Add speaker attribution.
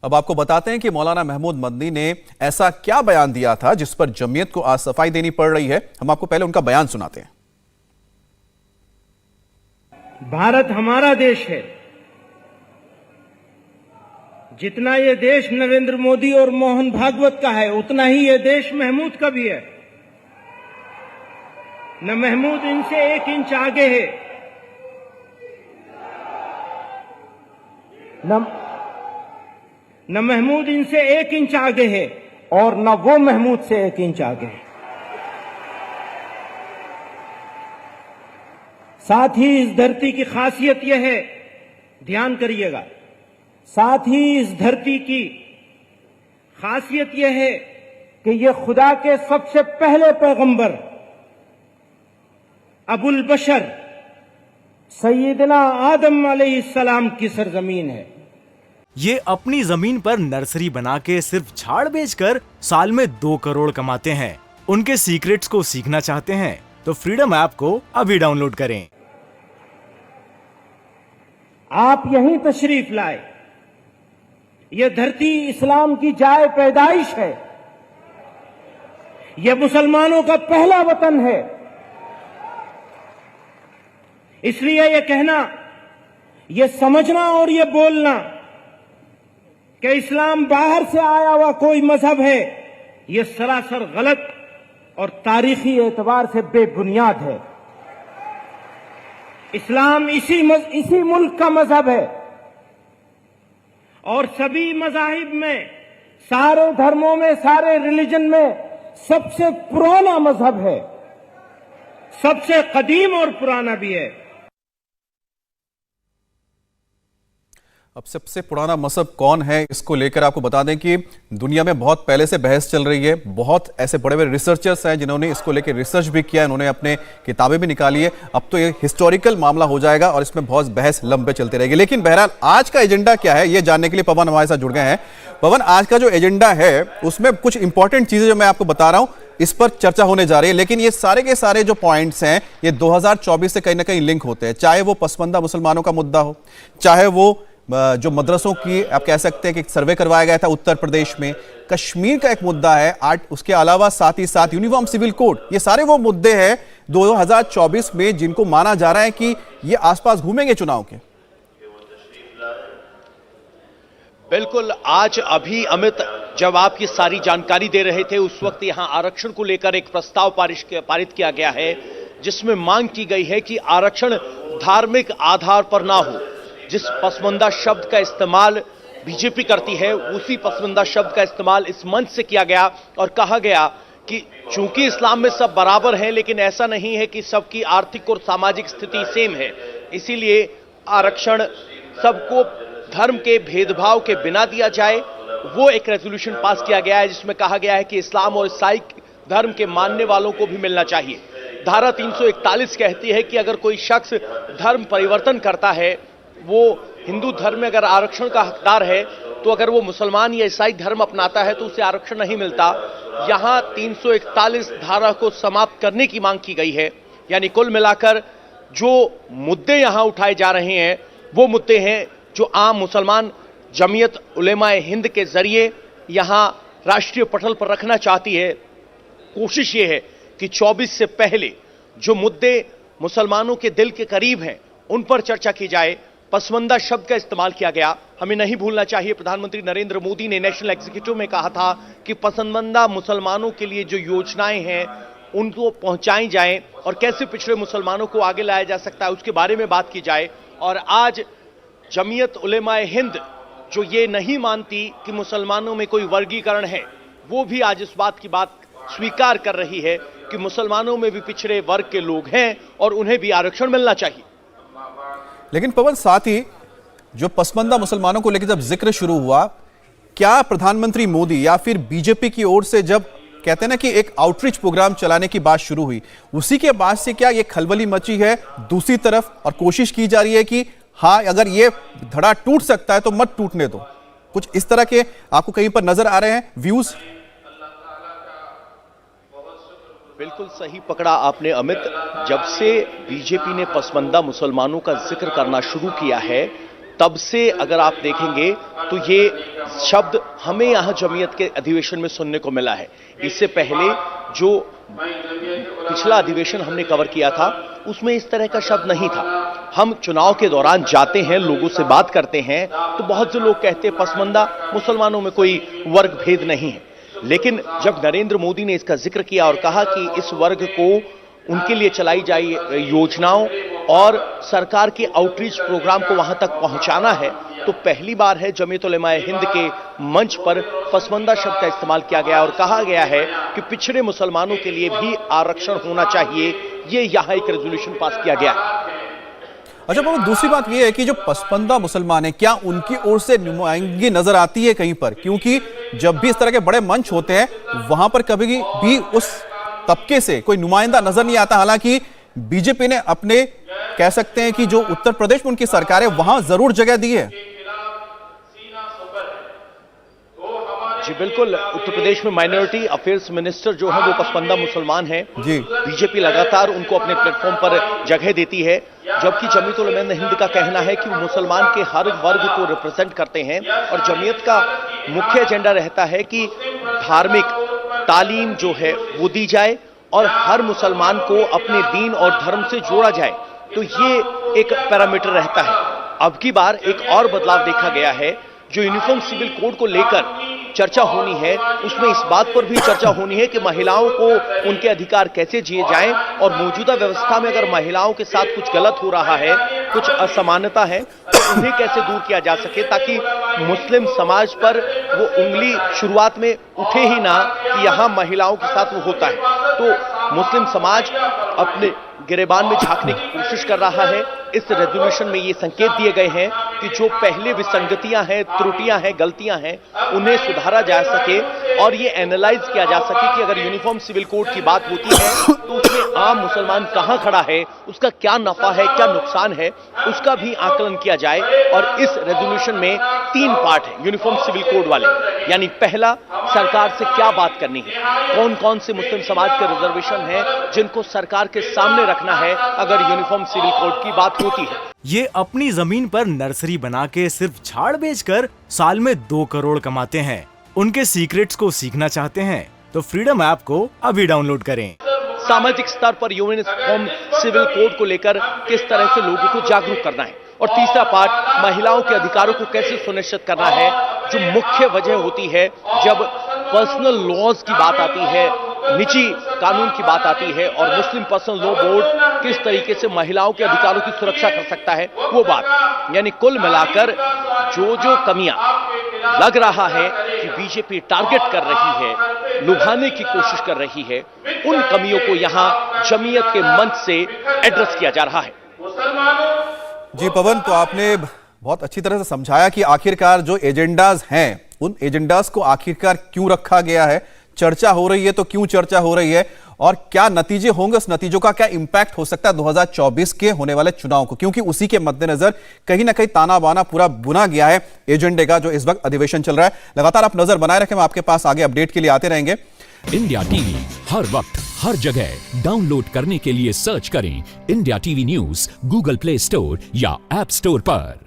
Speaker 1: अब आपको बताते हैं कि मौलाना महमूद मदनी ने ऐसा क्या बयान दिया था जिस पर जमीयत को आज सफाई देनी पड़ रही है। हम आपको पहले उनका बयान सुनाते हैं।
Speaker 2: भारत हमारा देश है। जितना ये देश नरेंद्र मोदी और मोहन भागवत का है, उतना ही ये देश महमूद का भी है। न महमूद इनसे 1 इंच आगे है, न महमूद इनसे 1 इंच आगे है, और न वो महमूद से 1 इंच आगे है। साथ ही इस धरती की खासियत यह है, ध्यान करिएगा, साथ ही इस धरती की खासियत यह है कि यह खुदा के सबसे पहले पैगंबर अबुल बशर सैयदना आदम अलैहिस्सलाम की सरजमीन है।
Speaker 3: ये अपनी जमीन पर नर्सरी बना के सिर्फ झाड़ बेचकर साल में 2 करोड़ कमाते हैं। उनके सीक्रेट्स को सीखना चाहते हैं तो फ्रीडम ऐप को अभी डाउनलोड करें।
Speaker 2: आप यहीं तशरीफ लाए। यह धरती इस्लाम की जाए पैदाइश है। यह मुसलमानों का पहला वतन है। इसलिए यह कहना, यह समझना और यह बोलना कि इस्लाम बाहर से आया हुआ कोई मजहब है, यह सरासर गलत और तारीखी एतबार से बेबुनियाद है। इस्लाम इसी मुल्क का मजहब है और सभी मजाहिब में, सारे धर्मों में, सारे रिलीजन में सबसे पुराना मजहब है, सबसे कदीम और पुराना भी है।
Speaker 1: अब सबसे पुराना मजहब कौन है, इसको लेकर आपको बता दें कि दुनिया में बहुत पहले से बहस चल रही है। बहुत ऐसे बड़े बड़े रिसर्चर्स हैं जिन्होंने इसको लेकर रिसर्च भी किया, इन्होंने अपने किताबें भी निकाली है। अब तो ये हिस्टोरिकल मामला हो जाएगा और इसमें बहुत बहस लंबे चलती रहेगी। लेकिन बहरहाल आज का एजेंडा क्या है, ये जानने के लिए पवन हमारे साथ जुड़ गए हैं। पवन, आज का जो एजेंडा है उसमें कुछ इंपॉर्टेंट चीजें जो मैं आपको बता रहा हूं, इस पर चर्चा होने जा रही है। लेकिन ये सारे के सारे जो पॉइंट्स हैं ये 2024 से कहीं ना कहीं लिंक होते हैं। चाहे वो पसमानदा मुसलमानों का मुद्दा हो, चाहे वो जो मदरसों की आप कह सकते हैं कि एक सर्वे करवाया गया था उत्तर प्रदेश में, कश्मीर का एक मुद्दा है, उसके अलावा साथ ही साथ यूनिफॉर्म सिविल कोड, ये सारे वो मुद्दे हैं 2024 में जिनको माना जा रहा है कि ये आसपास घूमेंगे चुनाव के।
Speaker 4: बिल्कुल, आज अभी अमित जब आपकी सारी जानकारी दे रहे थे उस वक्त यहां आरक्षण को लेकर एक प्रस्ताव पारित किया गया है जिसमें मांग की गई है कि आरक्षण धार्मिक आधार पर ना हो। जिस पसमानदा शब्द का इस्तेमाल बीजेपी करती है उसी पसमानदा शब्द का इस्तेमाल इस मंच से किया गया और कहा गया कि चूंकि इस्लाम में सब बराबर हैं लेकिन ऐसा नहीं है कि सबकी आर्थिक और सामाजिक स्थिति सेम है, इसीलिए आरक्षण सबको धर्म के भेदभाव के बिना दिया जाए। वो एक रेजोल्यूशन पास किया गया है जिसमें कहा गया है कि इस्लाम और ईसाई धर्म के मानने वालों को भी मिलना चाहिए। धारा 341 कहती है कि अगर कोई शख्स धर्म परिवर्तन करता है, वो हिंदू धर्म में अगर आरक्षण का हकदार है, तो अगर वो मुसलमान या ईसाई धर्म अपनाता है तो उसे आरक्षण नहीं मिलता। यहां 341 धारा को समाप्त करने की मांग की गई है। यानी कुल मिलाकर जो मुद्दे यहां उठाए जा रहे हैं वो मुद्दे हैं जो आम मुसलमान जमीयत उलेमाए हिंद के जरिए यहां राष्ट्रीय पटल पर रखना चाहती है। कोशिश ये है कि 24 से पहले जो मुद्दे मुसलमानों के दिल के करीब हैं उन पर चर्चा की जाए। पसमानदा शब्द का इस्तेमाल किया गया, हमें नहीं भूलना चाहिए प्रधानमंत्री नरेंद्र मोदी ने नेशनल एग्जीक्यूटिव में कहा था कि पसमानदा मुसलमानों के लिए जो योजनाएं हैं उनको पहुंचाई जाएं और कैसे पिछड़े मुसलमानों को आगे लाया जा सकता है उसके बारे में बात की जाए। और आज जमीयत उलेमाए हिंद जो ये नहीं मानती कि मुसलमानों में कोई वर्गीकरण है, वो भी आज इस बात की बात स्वीकार कर रही है कि मुसलमानों में भी पिछड़े वर्ग के लोग हैं और उन्हें भी आरक्षण मिलना चाहिए।
Speaker 1: लेकिन पवन, साथ ही जो पसमानदा मुसलमानों को लेकर जब जिक्र शुरू हुआ, क्या प्रधानमंत्री मोदी या फिर बीजेपी की ओर से जब कहते हैं ना कि एक आउटरीच प्रोग्राम चलाने की बात शुरू हुई, उसी के बाद से क्या ये खलबली मची है दूसरी तरफ और कोशिश की जा रही है कि हाँ, अगर ये धड़ा टूट सकता है तो मत टूटने दो? कुछ इस तरह के आपको कहीं पर नजर आ रहे हैं व्यूज?
Speaker 4: बिल्कुल सही पकड़ा आपने अमित। जब से बीजेपी ने पसमानदा मुसलमानों का जिक्र करना शुरू किया है तब से अगर आप देखेंगे तो ये शब्द हमें यहां जमीयत के अधिवेशन में सुनने को मिला है। इससे पहले जो पिछला अधिवेशन हमने कवर किया था उसमें इस तरह का शब्द नहीं था। हम चुनाव के दौरान जाते हैं, लोगों से बात करते हैं, तो बहुत से लोग कहते हैं पसमानदा मुसलमानों में कोई वर्ग भेद नहीं है। लेकिन जब नरेंद्र मोदी ने इसका जिक्र किया और कहा कि इस वर्ग को उनके लिए चलाई जाई योजनाओं और सरकार के आउटरीच प्रोग्राम को वहां तक पहुंचाना है, तो पहली बार है जमीयत उलेमाए हिंद के मंच पर पसमानदा शब्द का इस्तेमाल किया गया और कहा गया है कि पिछड़े मुसलमानों के लिए भी आरक्षण होना चाहिए। ये यहां एक रेजोल्यूशन पास किया गया है।
Speaker 1: अच्छा बाबू, दूसरी बात यह है कि जो पसमानदा मुसलमान है, क्या उनकी ओर से नुमाइंदगी नजर आती है कहीं पर? क्योंकि जब भी इस तरह के बड़े मंच होते हैं वहां पर कभी भी उस तबके से कोई नुमाइंदा नजर नहीं आता। हालांकि बीजेपी ने अपने कह सकते हैं कि जो उत्तर प्रदेश में उनकी सरकार है वहां जरूर जगह दी है।
Speaker 4: जी बिल्कुल, उत्तर प्रदेश में माइनॉरिटी अफेयर्स मिनिस्टर जो है वो पसमानदा मुसलमान हैं।
Speaker 1: जी,
Speaker 4: बीजेपी लगातार उनको अपने प्लेटफॉर्म पर जगह देती है, जबकि जमीयत उलेमाए हिंद का कहना है कि वो मुसलमान के हर वर्ग को रिप्रेजेंट करते हैं और जमीयत का मुख्य एजेंडा रहता है कि धार्मिक तालीम जो है वो दी जाए और हर मुसलमान को अपने दीन और धर्म से जोड़ा जाए। तो ये एक पैरामीटर रहता है। अब की बार एक और बदलाव देखा गया है। जो यूनिफॉर्म सिविल कोड को लेकर चर्चा होनी है उसमें इस बात पर भी चर्चा होनी है कि महिलाओं को उनके अधिकार कैसे जिए जाएं और मौजूदा व्यवस्था में अगर महिलाओं के साथ कुछ गलत हो रहा है, कुछ असमानता है, तो उन्हें कैसे दूर किया जा सके ताकि मुस्लिम समाज पर वो उंगली शुरुआत में उठे ही ना कि यहां महिलाओं के साथ वो होता है। तो मुस्लिम समाज अपने गिरेबान में झांकने की कोशिश कर रहा है। इस रेजोल्यूशन में ये संकेत दिए गए हैं कि जो पहले विसंगतियां हैं, त्रुटियां हैं, गलतियां हैं, उन्हें सुधारा जा सके और ये एनालाइज किया जा सके कि अगर यूनिफॉर्म सिविल कोड की बात होती है तो उसमें आम मुसलमान कहां खड़ा है, उसका क्या नफा है, क्या नुकसान है, उसका भी आकलन किया जाए। और इस रेजोल्यूशन में 3 पार्ट है यूनिफॉर्म सिविल कोड वाले, यानी पहला, सरकार से क्या बात करनी है, कौन कौन से मुस्लिम समाज के रिजर्वेशन है जिनको सरकार के सामने रखना है अगर यूनिफॉर्म सिविल कोड की बात होती है।
Speaker 3: ये अपनी जमीन पर नर्सरी बना के सिर्फ झाड़ बेचकर साल में 2 करोड़ कमाते हैं। उनके सीक्रेट्स को सीखना चाहते हैं तो फ्रीडम ऐप को अभी डाउनलोड करें।
Speaker 4: सामाजिक स्तर पर यूनिफॉर्म सिविल कोड को लेकर किस तरह से लोगों को जागरूक करना है और तीसरा पार्ट, महिलाओं के अधिकारों को कैसे सुनिश्चित करना है। जो मुख्य वजह होती है जब पर्सनल लॉज की बात आती है, निजी कानून की बात आती है और मुस्लिम पर्सनल लॉ बोर्ड किस तरीके से महिलाओं के अधिकारों की सुरक्षा कर सकता है, वो बात। यानी कुल मिलाकर जो कमियां लग रहा है कि बीजेपी टारगेट कर रही है, लुभाने की कोशिश कर रही है, उन कमियों को यहां जमीयत के मंच से एड्रेस किया जा रहा है।
Speaker 1: जी पवन, तो आपने बहुत अच्छी तरह से समझाया कि आखिरकार जो एजेंडाज हैं उन एजेंडाज को आखिरकार क्यों रखा गया है, चर्चा हो रही है तो क्यों चर्चा हो रही है और क्या नतीजे होंगे, उस नतीजों का क्या इंपैक्ट हो सकता है 2024 के होने वाले चुनाव को, क्योंकि उसी के मद्देनजर कहीं ना कहीं ताना बाना पूरा बुना गया है एजेंडे का जो इस वक्त अधिवेशन चल रहा है। लगातार आप नजर बनाए रखें, हम आपके पास आगे अपडेट के लिए आते रहेंगे।
Speaker 5: इंडिया टीवी हर वक्त हर जगह डाउनलोड करने के लिए सर्च करें India TV news Google play store या ऐप स्टोर पर।